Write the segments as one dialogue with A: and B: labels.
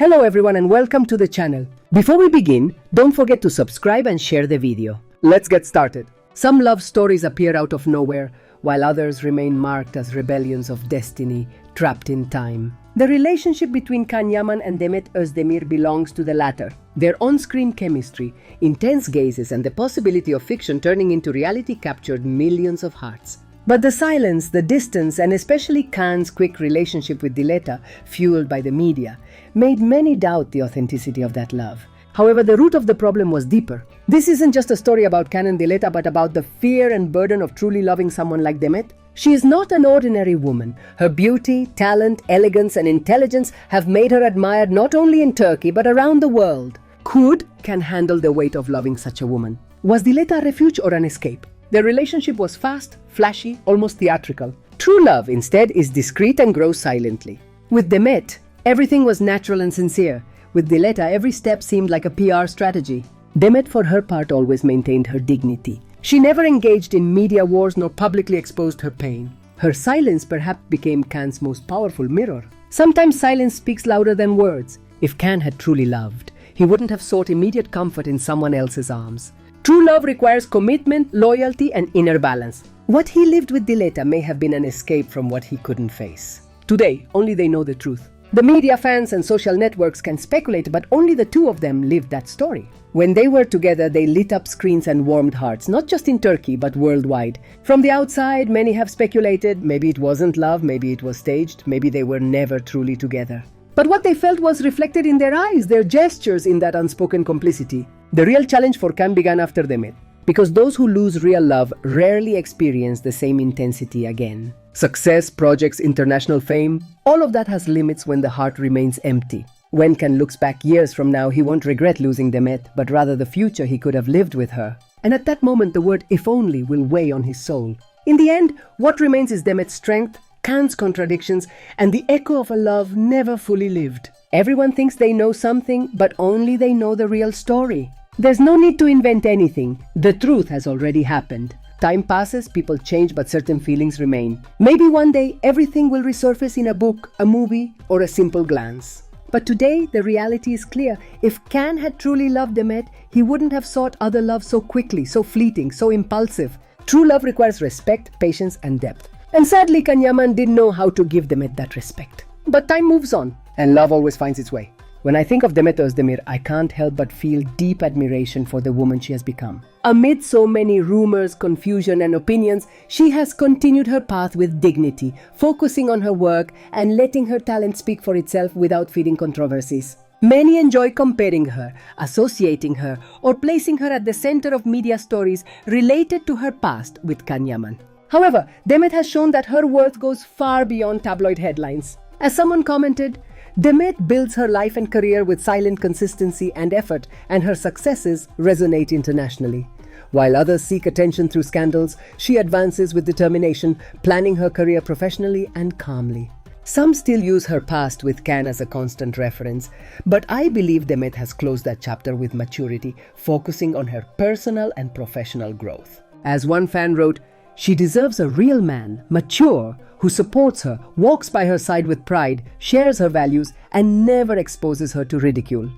A: Hello everyone and welcome to the channel. Before we begin, don't forget to subscribe and share the video. Let's get started. Some love stories appear out of nowhere, while others remain marked as rebellions of destiny, trapped in time. The relationship between Yaman and Demet Özdemir belongs to the latter. Their on-screen chemistry, intense gazes, and the possibility of fiction turning into reality captured millions of hearts. But the silence, the distance, and especially Khan's quick relationship with Dileta, fueled by the media, made many doubt the authenticity of that love. However, the root of the problem was deeper. This isn't just a story about Khan and Dileta, but about the fear and burden of truly loving someone like Demet. She is not an ordinary woman. Her beauty, talent, elegance, and intelligence have made her admired not only in Turkey, but around the world. Could Khan handle the weight of loving such a woman? Was Dileta a refuge or an escape? Their relationship was fast, flashy, almost theatrical. True love, instead, is discreet and grows silently. With Demet, everything was natural and sincere. With Dileta, every step seemed like a PR strategy. Demet, for her part, always maintained her dignity. She never engaged in media wars nor publicly exposed her pain. Her silence perhaps became Khan's most powerful mirror. Sometimes silence speaks louder than words. If Khan had truly loved, he wouldn't have sought immediate comfort in someone else's arms. True love requires commitment, loyalty, and inner balance. What he lived with Dileta may have been an escape from what he couldn't face. Today, only they know the truth. The media, fans, and social networks can speculate, but only the two of them lived that story. When they were together, they lit up screens and warmed hearts, not just in Turkey, but worldwide. From the outside, many have speculated, maybe it wasn't love, maybe it was staged, maybe they were never truly together. But what they felt was reflected in their eyes, their gestures, in that unspoken complicity. The real challenge for Khan began after Demet, because those who lose real love rarely experience the same intensity again. Success, projects, international fame, all of that has limits when the heart remains empty. When Khan looks back years from now, he won't regret losing Demet, but rather the future he could have lived with her. And at that moment, the word "if only" will weigh on his soul. In the end, what remains is Demet's strength, Khan's contradictions, and the echo of a love never fully lived. Everyone thinks they know something, but only they know the real story. There's no need to invent anything. The truth has already happened. Time passes, people change, but certain feelings remain. Maybe one day everything will resurface in a book, a movie, or a simple glance. But today, the reality is clear. If Khan had truly loved Demet, he wouldn't have sought other love so quickly, so fleeting, so impulsive. True love requires respect, patience, and depth. And sadly, Yaman didn't know how to give Demet that respect. But time moves on, and love always finds its way. When I think of Demet Özdemir, I can't help but feel deep admiration for the woman she has become. Amid so many rumors, confusion, and opinions, she has continued her path with dignity, focusing on her work and letting her talent speak for itself without feeding controversies. Many enjoy comparing her, associating her, or placing her at the center of media stories related to her past with Yaman. However, Demet has shown that her worth goes far beyond tabloid headlines. As someone commented, Demet builds her life and career with silent consistency and effort, and her successes resonate internationally. While others seek attention through scandals, she advances with determination, planning her career professionally and calmly. Some still use her past with Khan as a constant reference, but I believe Demet has closed that chapter with maturity, focusing on her personal and professional growth. As one fan wrote, "She deserves a real man, mature, who supports her, walks by her side with pride, shares her values, and never exposes her to ridicule."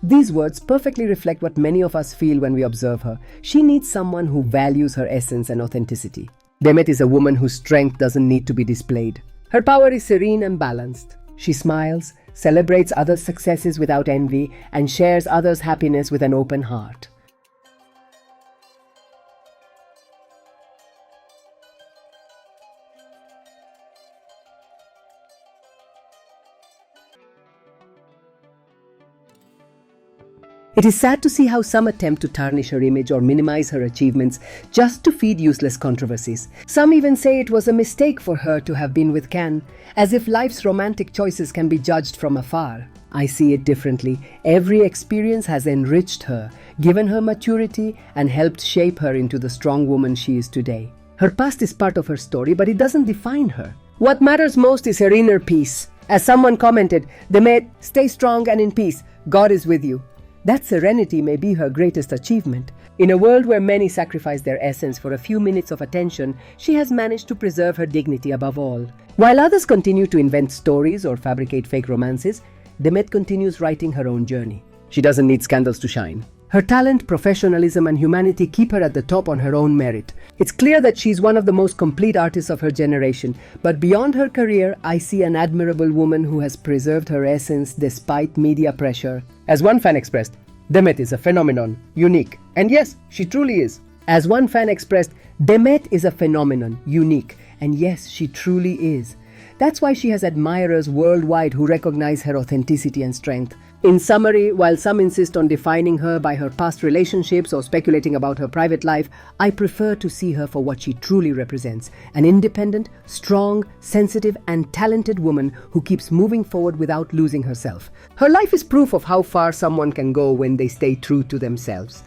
A: These words perfectly reflect what many of us feel when we observe her. She needs someone who values her essence and authenticity. Demet is a woman whose strength doesn't need to be displayed. Her power is serene and balanced. She smiles, celebrates others' successes without envy, and shares others' happiness with an open heart. It is sad to see how some attempt to tarnish her image or minimize her achievements just to feed useless controversies. Some even say it was a mistake for her to have been with Khan, as if life's romantic choices can be judged from afar. I see it differently. Every experience has enriched her, given her maturity, and helped shape her into the strong woman she is today. Her past is part of her story, but it doesn't define her. What matters most is her inner peace. As someone commented, "Demet, stay strong and in peace. God is with you." That serenity may be her greatest achievement. In a world where many sacrifice their essence for a few minutes of attention, she has managed to preserve her dignity above all. While others continue to invent stories or fabricate fake romances, Demet continues writing her own journey. She doesn't need scandals to shine. Her talent, professionalism, and humanity keep her at the top on her own merit. It's clear that she's one of the most complete artists of her generation, but beyond her career, I see an admirable woman who has preserved her essence despite media pressure. As one fan expressed, Demet is a phenomenon, unique, and yes, she truly is. As one fan expressed, Demet is a phenomenon, unique, and yes, she truly is. That's why she has admirers worldwide who recognize her authenticity and strength. In summary, while some insist on defining her by her past relationships or speculating about her private life, I prefer to see her for what she truly represents: an independent, strong, sensitive, and talented woman who keeps moving forward without losing herself. Her life is proof of how far someone can go when they stay true to themselves.